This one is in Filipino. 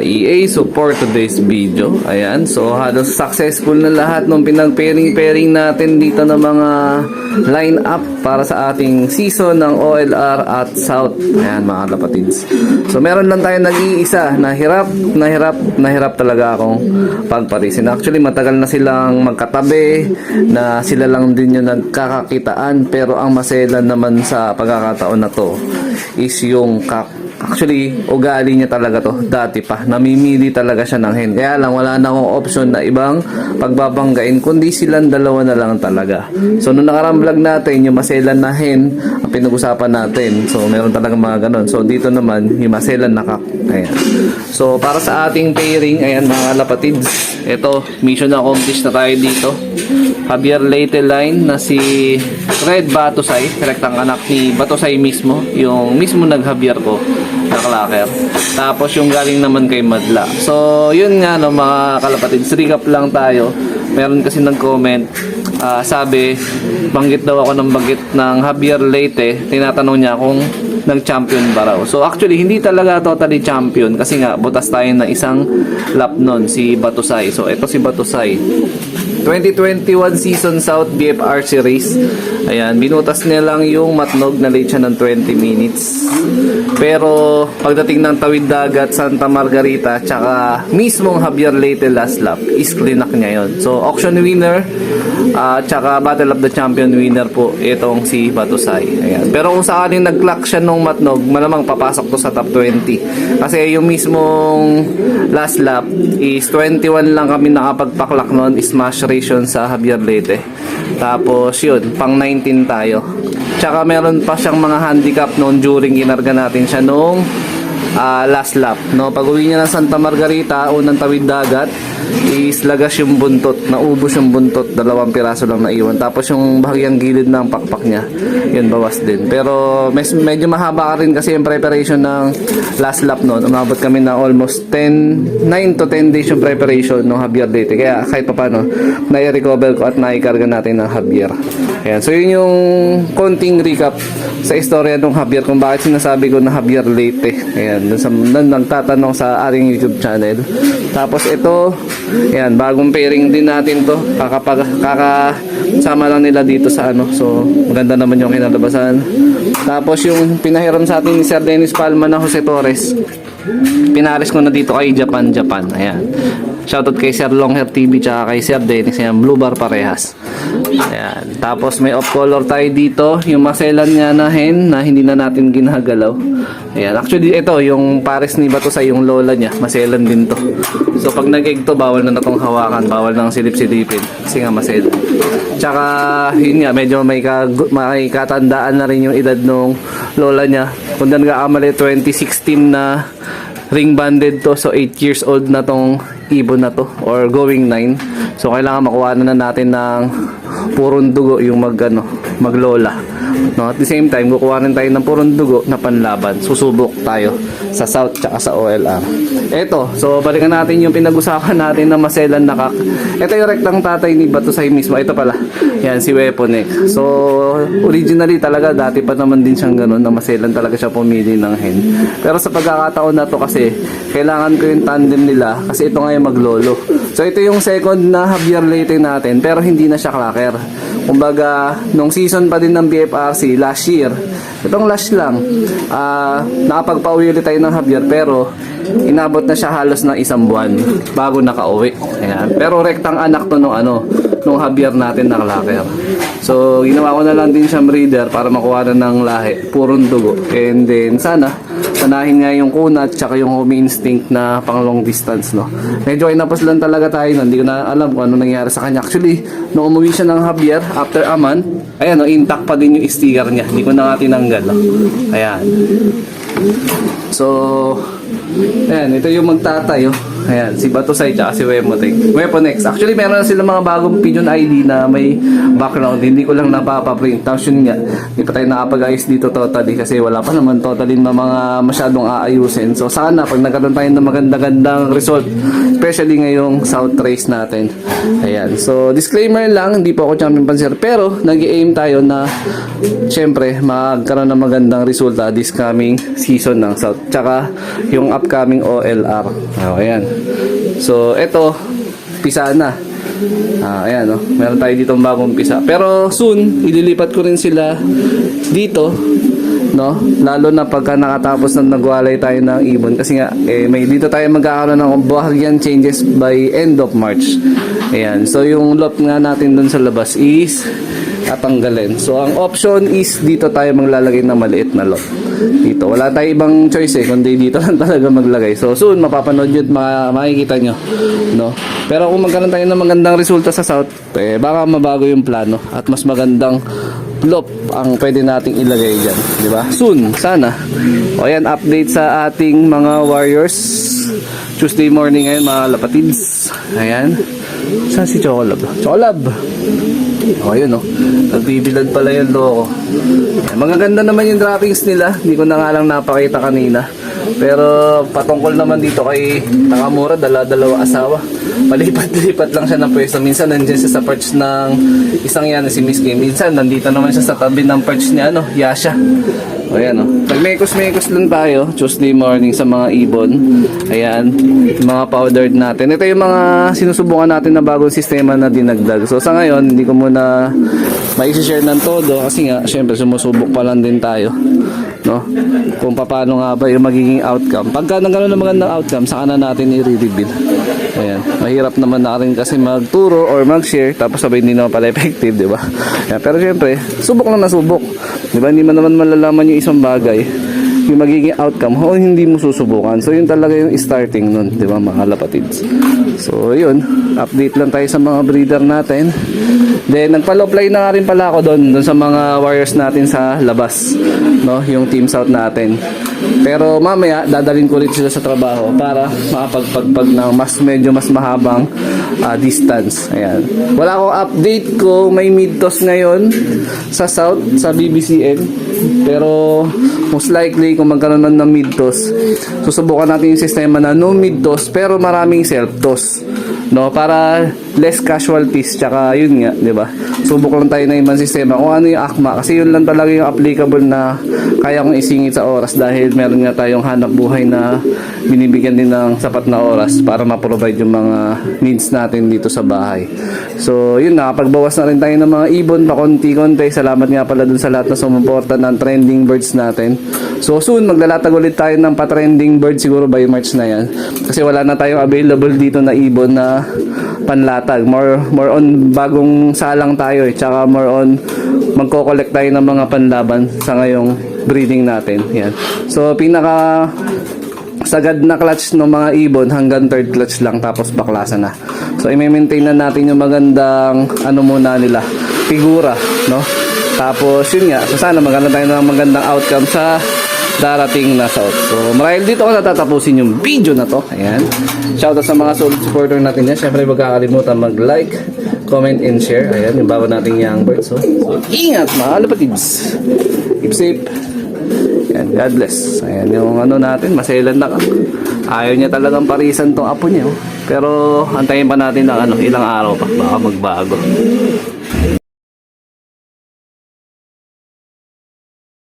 EA. So for today's video, ayan, so halos successful na lahat nung pinag-pairing natin dito ng mga line up para sa ating season ng OLR at South. Ayan mga kapatids. So meron lang tayo nag-iisa na hirap talaga akong pagparisin. Actually matagal na silang magkatabi, na sila lang din yung nagkakakitaan, pero ang maselan naman sa pagkakataon na to is yung actually, ugali niya talaga to. Dati pa, namimili talaga siya ng hen. Kaya lang, wala na akong option na ibang pagbabanggain, kundi silang dalawa na lang talaga. So, nung nakarang vlog natin, yung maselan na hen, ang pinag-usapan natin. So, meron talaga mga ganon. So, dito naman, yung maselan na kak. Ayan. So, para sa ating pairing, ayan mga kapatids, ito, mission accomplished na tayo dito. Javier Leyte line na si Red Batusay, direktang anak ni Batusay mismo, yung mismo nag-Javier ko na clacker. Tapos yung galing naman kay Madla. So yun nga no mga kalapatid, recap lang tayo. Meron kasi nag-comment, sabi banggit daw ako ng banggit ng Javier Leyte. Tinatanong niya kung nag-champion ba raw. So actually hindi talaga totally champion kasi nga butas tayo na isang lap nun, si Batusay. So ito si Batusay, 2021 Season South BFR Series. Ayan, binutas niya lang yung Matnog, na late siya ng 20 minutes. Pero pagdating ng Tawid Dagat, Santa Margarita, tsaka mismong Javier Leyte last lap, is clinack niya yun. So auction winner, tsaka Battle of the Champion winner po itong si Batusay. Ayan. Pero kung sakaling nag-clock siya nung Matnog, malamang papasok to sa top 20. Kasi yung mismong last lap is 21 lang kami nakapagpaklak nun, smash ration sa Javier Leyte. Tapos yun, pang 19 tayo. Tsaka meron pa siyang mga handicap noon during ginarga natin siya nung last lap. No? Pag uwi niya ng Santa Margarita, unang Tawid Dagat, is lagas yung buntot, naubos yung buntot, 2 piraso lang naiwan. Tapos yung bahagyang gilid ng pakpak niya, yun bawas din. Pero medyo mahaba ka rin kasi yung preparation ng last lap noon. Umabot kami na almost 9 to 10 days yung preparation ng Javier Leyte. Kaya kahit pa paano, nai-recover ko at naikarga natin ng Javier. Ayan. So yun yung konting recap sa istorya ng Javier, kung bakit sinasabi ko na Javier Leyte. Ayan, dun nagtatanong sa ating YouTube channel. Tapos ito, ayan, bagong pairing din natin to. Kakasama lang nila dito sa ano. So, maganda naman yung kinalabasan. Tapos yung pinahiram sa atin ni Sir Dennis Palma na Jose Torres, pinaris ko na dito kay Japan. Ayan. Shoutout kay Sir Longhair TV tsaka kay Sir Dennis. Ayan, blue bar parehas. Ayan. Tapos may off color tayo dito. Yung maselan niya na hen na hindi na natin ginagalaw. Ayan. Actually, ito, yung pares ni Batusay, yung lola niya, maselan din to. So, pag nag-egg to, bawal na itong hawakan. Bawal nang silip-silipin. Kasi nga maselan. Tsaka, yun nga, medyo may katandaan na rin yung edad nung lola niya. Kung dan nag-aamali, 2016 na ring banded to. So 8 years old na tong ibon na to, or going 9. So kailangan makuha na natin ng purong dugo yung maglola. No, at the same time, kukuha rin tayo ng purong dugo na panlaban. Susubok tayo sa South tsaka sa OLR. Eto, so balikan natin yung pinag-usapan natin na maselan na kak. Ito yung rektang tatay ni Batusay mismo. Ito pala. Yan, si Weaponek. So, originally talaga, dati pa naman din siyang ganun, na maselan talaga siya pumili ng hen. Pero sa pagkakataon na to kasi, kailangan ko yung tandem nila kasi ito nga yung maglolo. So, ito yung second na Javier Leyte natin, pero hindi na siya clacker. Kumbaga, nung season pa din ng BFRC last year, itong last lang, nakapagpa-uwi ulit tayo ng Javier, pero inabot na siya halos ng 1 buwan bago nakauwi. Ayan. Pero rektang anak to nung Javier natin na clacker. So, ginawa ko na lang din siyang breeder para makuha na ng lahi, purong dugo. And then, sana, sanahin nga yung kunat tsaka yung home instinct na pang long distance, no. Medyo inapos lang talaga tayo, no? Hindi ko na alam kung ano nangyari sa kanya. Actually, nung umuwi siya ng Javier after a month, ayan, no, intact pa din yung sticker niya. Hindi ko na nga tinanggal, no? Ayan. So, ayan, ito yung magtatay, oh. Ayan, si Batusay tsaka si Weaponex. Actually, meron na sila mga bagong Pigeon ID na may background. Hindi ko lang napapaprint. Tapos yun nga, hindi pa tayo nakapag-ayos dito totally kasi wala pa naman totally na mga masyadong aayusin. So sana, pag nagkaroon tayo ng maganda-gandang result, especially ngayong South Race natin. Ayan. So, disclaimer lang, hindi po ako champion panser. Pero, nag-aim tayo na syempre, magkaroon ng magandang resulta this coming season ng South. Tsaka, yung upcoming OLR. Ayan. So, eto, pisa na. Ayan, no? Meron tayo ditong bagong pisa. Pero, soon, ililipat ko rin sila dito, no? Lalo na pagka nakatapos na nagwalay tayo ng ibon kasi nga may dito tayo magkakaroon ng bahagyan changes by end of March. Ayan. So yung lot nga natin dun sa labas is tatanggalin. So ang option is dito tayo maglalagay ng maliit na lot. Dito. Wala tayo ibang choice kundi dito lang talaga maglagay. So soon mapapanood yun, makikita nyo, no? Pero kung magkaroon tayo ng magandang resulta sa South, baka mabago yung plano at mas magandang lop ang pwede nating ilagay dyan, di ba? Soon, sana. O ayan, update sa ating mga Warriors. Tuesday morning ngayon, mga lapatids. Ayan. Saan si Chocolab? Chocolab! O ayun, no? Nagbibilad pala yung loko. Magaganda naman yung droppings nila. Hindi ko na nga lang napakita kanina. Pero patungkol naman dito kay Nakamura, dala-dalawa asawa. Palipat-lipat lang siya ng pwesto. Minsan nandiyan siya sa perch ng isang yan, si Miss Kim. Minsan nandito naman siya sa tabi ng perch ni Yasha. O ayan, o. Pag-mekos-mekos lang tayo, Tuesday morning sa mga ibon. Ayan, yung mga powdered natin. Ito yung mga sinusubukan natin na bagong sistema na dinagdag. So sa ngayon, hindi ko muna mai-share ng todo kasi nga, syempre sumusubok pa lang din tayo, no? Kung paano nga ba yung magiging outcome. Pagka nagkaroon ng magandang outcome, saka na natin i-reveal. Ayan, mahirap naman na rin kasi magturo or mag-share tapos sabay hindi naman pala effective, di ba? Ayan, pero syempre, subok lang na subok. Di ba? Hindi man naman malalaman yung isang bagay, yung magiging outcome o hindi mo susubukan. So yun talaga yung starting nun, di ba, mga lapatids? So yun, update lang tayo sa mga breeder natin. Then nagpa-apply na nga rin pala ako doon sa mga Warriors natin sa labas, no, yung Team South natin. Pero mamaya dadalhin ko rin sila sa trabaho para makapagpagpag ng medyo mas mahabang distance. Ayan. Wala akong update ko may mid-toss ngayon sa South, sa BBCN. Pero most likely kung magkaroon man ng mid-toss, susubukan natin yung sistema na no mid-toss pero maraming self-toss, no, para less casualties. Tsaka yun nga, di ba, subok lang tayo na ibang sistema kung ano yung akma kasi yun lang talaga yung applicable na kaya kong isingit sa oras dahil meron nga tayong hanap buhay na binibigyan din ng sapat na oras para ma-provide yung mga needs natin dito sa bahay. So yun, nakapagbawas na rin tayo ng mga ibon pa konti-konti. Salamat nga pala dun sa lahat na sumuporta ng trending birds natin. So soon maglalatag ulit tayo ng pa-trending birds siguro by March na yan kasi wala na tayong available dito na ibon na panlatag. More on bagong salang tayo tsaka more on magko-collect tayo ng mga panlaban sa ngayong breeding natin. Yan. So pinaka sagad na clutch ng mga ibon hanggang third clutch lang tapos baklasa na. So i-maintain na natin yung magandang muna nila, figura, no? Tapos yun nga, so sana maganda tayo ng magandang outcome sa darating na South. So marahil dito ko natatapusin yung video na to. Ayan. Shoutout sa mga solid supporter natin yan. Siyempre huwag kakalimutan mag-like, comment, and share. Ayan, yung bago nating young birds. So ingat mga lapatids. Keep safe. Ayan, God bless. Ayan yung natin, maselan na ka. Ayaw niya talagang parisan tong apo niya. Pero antayin pa natin ng ilang araw pa. Baka magbago.